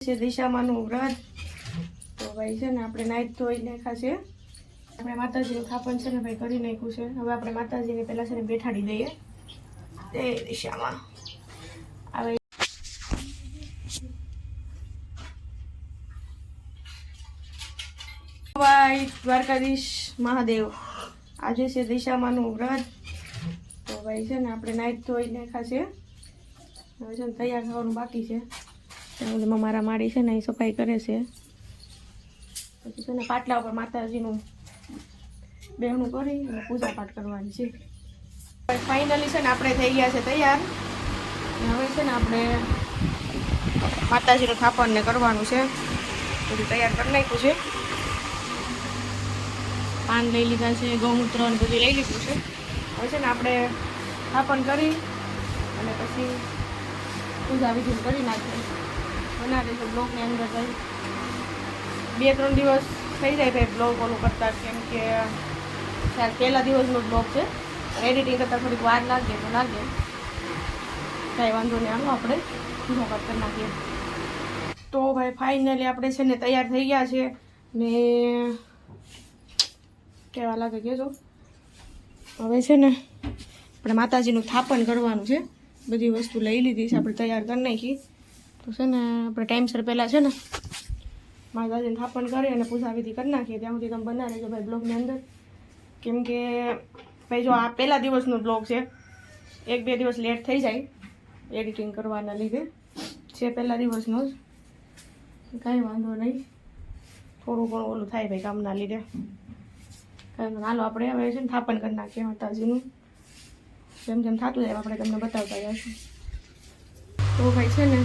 દિશામાંનું વ્રત તો ભાઈ છે ને આપણે નાઈટ ધોઈ નાખ્યા છે. આપણે માતાજીનું થાપણ છે ને ભાઈ કરી નાખ્યું છે. હવે આપણે માતાજીને પહેલા છે ને બેઠાડી દઈએ તે દિશામાં. હવે ભાઈ દ્વારકાધીશ મહાદેવ આજે છે દિશામાંનું વ્રત તો ભાઈ છે ને આપણે નાઈટ ધોઈ નાખ્યા છે. હવે છે ને તૈયાર થવાનું બાકી છે. મારા માડી છે ને એ સફાઈ કરે છે. પછી છે ને પાટલા ઉપર માતાજીનું બેહણું કરી અને પૂજા પાઠ કરવાની છે. ફાઇનલી છે ને આપણે થઈ ગયા છે તૈયાર. હવે છે ને આપણે માતાજીનું થાપણ ને કરવાનું છે. બધું તૈયાર કરી નાખ્યું છે. પાન લઈ લીધા છે, ગૌમૂત્ર ને બધું લઈ લીધું છે. હવે છે ને આપણે થાપણ કરી અને પછી પૂજા વિધિ કરી નાખીએ. બનાવે છે બ્લોગની અંદર ભાઈ 2-3 દિવસ થઈ જાય ભાઈ બ્લોગ ઓલું કરતા, કેમ કે પહેલા દિવસનો બ્લોગ છે. એડિટિંગ કરતાં થોડીક વાર લાગે તો લાગે, કાંઈ વાંધો નહીં. આવો આપણે પૂજા પાઠ કરી નાખીએ. તો ભાઈ ફાઇનલી આપણે છે ને તૈયાર થઈ ગયા છે ને કેવા લાગે કહેજો. હવે છે ને આપણે માતાજીનું થાપણ કરવાનું છે. બધી વસ્તુ લઈ લીધી છે, આપણે તૈયાર કરી નાખી. તો છે ને આપણે ટાઈમસર પહેલાં છે ને માતાજીને થાપણ કરી અને પૂજા વિધિ કરી નાખીએ. ત્યાં સુધી તમે બના રહેજો ભાઈ બ્લોગની અંદર, કેમ કે ભાઈ જો આ પહેલા દિવસનો બ્લોગ છે, 1-2 દિવસ લેટ થઈ જાય એડિટિંગ કરવાના લીધે. છે પહેલા દિવસનો જ, કાંઈ વાંધો નહીં. થોડું ઘણું ઓલું થાય ભાઈ કામના લીધે. કાંઈ હાલો આપણે હવે છે ને થાપણ કરી નાખીએ માતાજીનું. જેમ જેમ થતું જાય આપણે તમને બતાવતા જઈશું. તો ભાઈ છે ને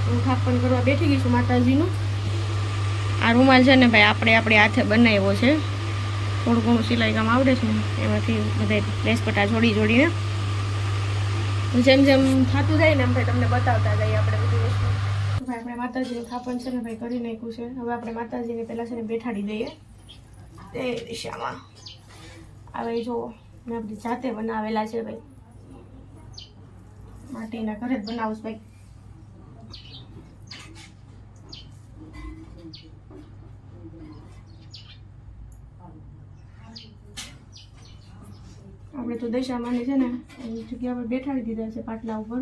હું થાપણ કરવા બેઠી ગઈ છું માતાજીનું. આ રૂમાલ છે ને ભાઈ આપણે હાથે બનાવ્યો છે. થોડું ઘણું સિલાઈ કામ આવડે છે ને એમાંથી બધા લેસપટા જોડીને જેમ જેમ થતું જાય ને એમ ભાઈ તમને બતાવતા જઈએ આપણે બધી વસ્તુ. તો ભાઈ આપણે માતાજીનું થાપણ છે ને ભાઈ કરી નાખ્યું છે. હવે આપણે માતાજીને પહેલાં છે ને બેઠાડી દઈએ તે દિશામાં. હવે જો મેં આપણી જાતે બનાવેલા છે ભાઈ, માટીના ઘરે જ બનાવું છું ભાઈ. આપણે તો દશામાની છે ને એની જગ્યા પર બેઠાડી દીધા છે પાટલા ઉપર.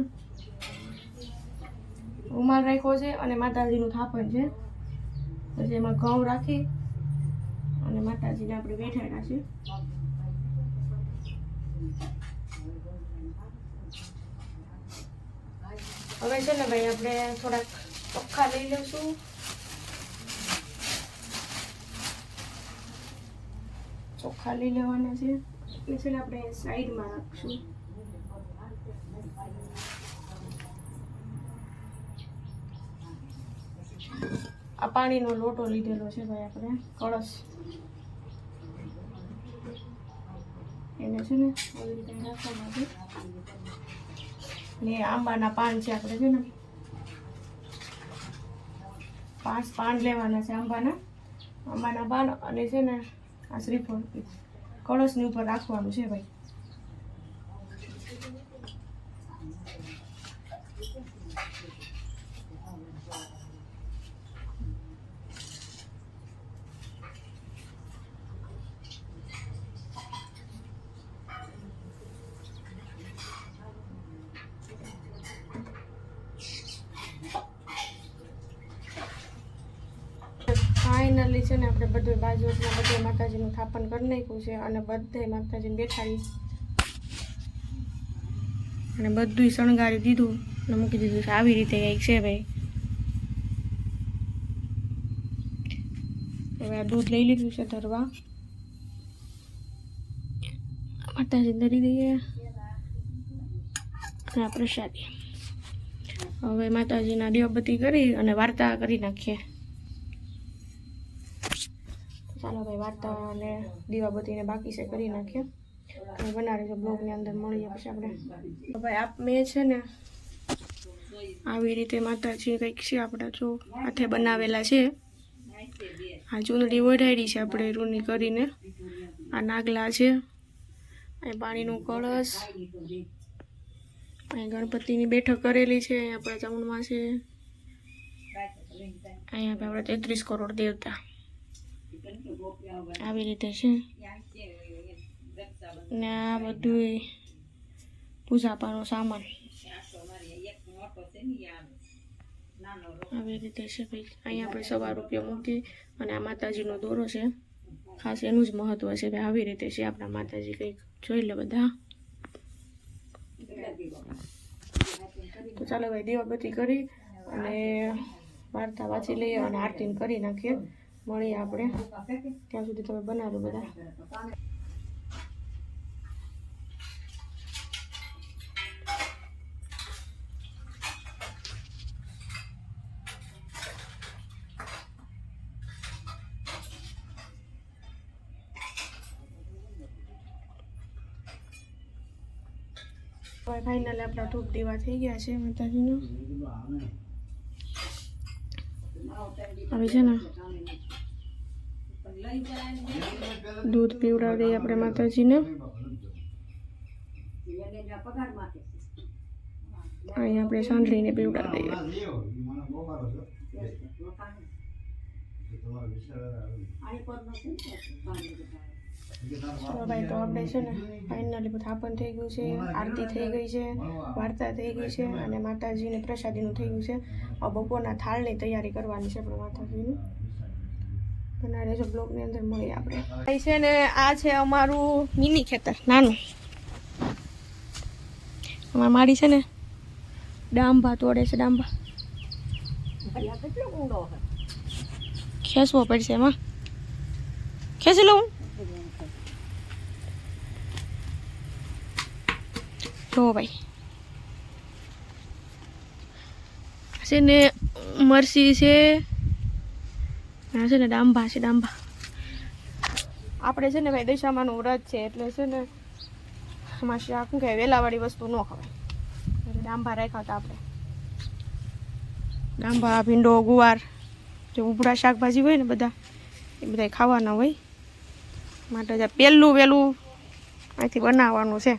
રૂમાલ રાખ્યો છે અને માતાજીનું થાપણ છે. પછી એમાં ઘઉં રાખી અને માતાજીને આપણે બેઠાડ્યા છે. હવે છે ને ભાઈ આપણે થોડાક ચોખ્ખા લઈ લઈશું. ચોખ્ખા લઈ લેવાના છે એટલે છે ને આપણે સાઈડમાં રાખશું. આ પાણીનો લોટો લીધેલો છે ભાઈ આપણે, કળશ. એને છે ને આવી રીતે રાખવાના છે. ને આંબાના પાન છે આપણે છે ને 5 પાન લેવાના છે આંબાના પાન. અને છે ને આ શ્રીફળ કળશની ઉપર રાખવાનું છે ભાઈ. ફાઇનલી છે ને આપણે બધું બાજુમાં બધે માતાજીનું થાપણ કરી નાખ્યું છે અને બધે માતાજીને બેઠાડી અને બધું શણગારી દીધું અને મૂકી દીધું છે. આવી રીતે કંઈક છે ભાઈ. હવે આ દૂધ લઈ લીધું છે ધરવા, માતાજી ધરી દઈએ અને આ પ્રસાદી. હવે માતાજીના દીવાબત્તી કરી અને વાર્તા કરી નાખીએ. ચાલો ભાઈ વાર્તા અને દીવાબત્તીને બાકી છે કરી નાખીએ. તમે બનાવી છે બ્લોગની અંદર મળીએ પછી આપણે. તો ભાઈ મેં છે ને આવી રીતે માતાજી કંઈક છે આપણા જો હાથે બનાવેલા છે. આ ચૂંદડી ઓઢાડી છે આપણે રૂની કરીને. આ નાગલા છે, અહીં પાણીનું કળશ, અહીં ગણપતિની બેઠક કરેલી છે, અહીં આપણા ચામુંડમાં છે. અહીંયા આપણે 33 કરોડ દેવતા આવી રીતે છે ને આ બધું પૂજાપાનો સામાન આવી રીતે છે ભાઈ. અહીંયા આપણે 100 રૂપિયા મૂકી અને આ માતાજીનો દોરો છે, ખાસ એનું જ મહત્વ છે ભાઈ. આવી રીતે છે આપણા માતાજી, કંઈક જોઈ લે બધા. તો ચાલો ભાઈ દીવાબત્તી કરી અને વાર્તા વાંચી લઈએ અને આરતી કરી નાખીએ. મળીએ આપણે, ત્યાં સુધી તમે બનાવો બધા. ફાઇનલ આપણા ધૂપ દીવા થઈ ગયા છે માતાજીનો. હવે છે ને દૂધ પીવડાવી દઈએ આપણે માતાજીને. અહીંયા આપણે સાંડળીને પીવડાવી દઈએ. ચલો ભાઈ, તો આપણે છે ને ફાઇનલી બધું થાપણ થઈ ગયું છે, આરતી થઈ ગઈ છે, વાર્તા થઈ ગઈ છે અને માતાજીને પ્રસાદીનું થઈ ગયું છે. બપોરના થાળની તૈયારી કરવાની છે આપણે માતાજીની. બનાવે છે બ્લોગની અંદર. મળીએ આપણે. ભાઈ છે ને આ છે અમારું મિની ખેતર નાનું. અમારી માડી છે ને ડાંભા તોડે છે. ડાંભા ખેંચવો પડશે એમાં. ખેંચી લઉં જો ભાઈ. છે ને મરસી છે, આ છે ને ડાંભા છે. ડાંભા આપણે છે ને ભાઈ દશામાનું વ્રત છે એટલે છે ને આમાં શાક શું કહેવાય, વેલાવાળી વસ્તુ ન ખવાય એટલે ડાંભા રાખ્યા હતા આપણે. ડાંભા, ભીંડો, ગુવાર, જે ઉભરા શાકભાજી હોય ને બધા એ બધા ખાવાના હોય માટે પહેલું વહેલું અહીંથી બનાવવાનું છે.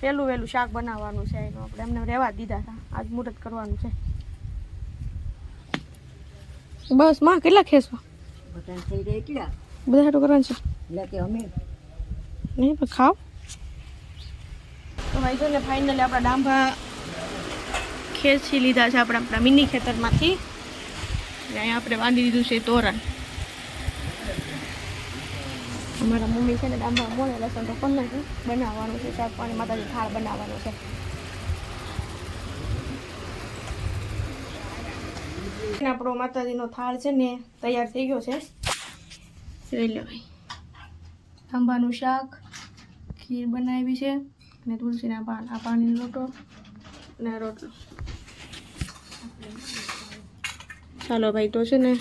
પહેલું વહેલું શાક બનાવવાનું છે એનું આપણે એમને રહેવા દીધા હતા. આજ મુહૂર્ત કરવાનું છે. બસ માં કેટલા ખેસવા બધા તો કરવાનું છે નહીં પણ ખાવ. તો ભાઈ જો ને ફાઇનલી આપણા ડાંભા ખેંચી લીધા છે આપણા મિની ખેતરમાંથી. અહીંયા આપણે બાંધી દીધું છે તોરણ. અમારા મમ્મી છે ને ડાંભા મોણે લસણ તો પણ નથી બનાવવાનું છે. શાક પાણી માતાજી થાળ બનાવવાનો છે. આપણો માતાજીનો થાળ છે ને તૈયાર થઈ ગયો છે. જોઈ લે ભાઈ. ડાંભાનું શાક, ખીર બનાવી છે અને તુલસીના પાન, આ પાણીનો લોટો અને રોટલો. ચાલો ભાઈ, તો છે ને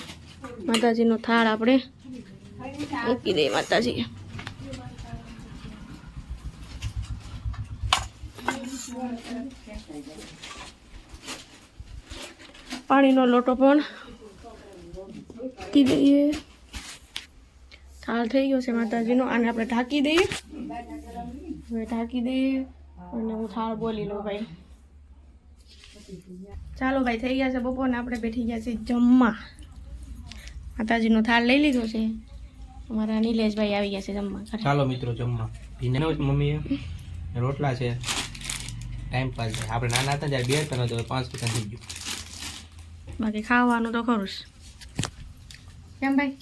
માતાજીનો થાળ આપણે મૂકી દઈએ માતાજી. પાણીનો લોટો પણ મૂકી દઈએ. થાળ થઈ ગયો છે માતાજીનો. આને આપણે ઢાંકી દઈએ. હવે ઢાંકી દઈએ અને હું થાળ બોલી લઉં ભાઈ. ચાલો ભાઈ, થઈ ગયા છે બપોરને આપણે બેઠી ગયા છે જમવા. માતાજીનો થાળ લઈ લીધો છે. અમારા નિલેશભાઈ આવી ગયા છે જમવા. ચાલો મિત્રો જમવા. ભીનો મમ્મીએ રોટલા છે. ટાઈમ પાસ છે. આપણે નાના હતા ત્યારે 2 ટકા તો 5 ટકા થઈ ગયું. બાકી ખાવાનું તો ખરું જ. કેમ ભાઈ?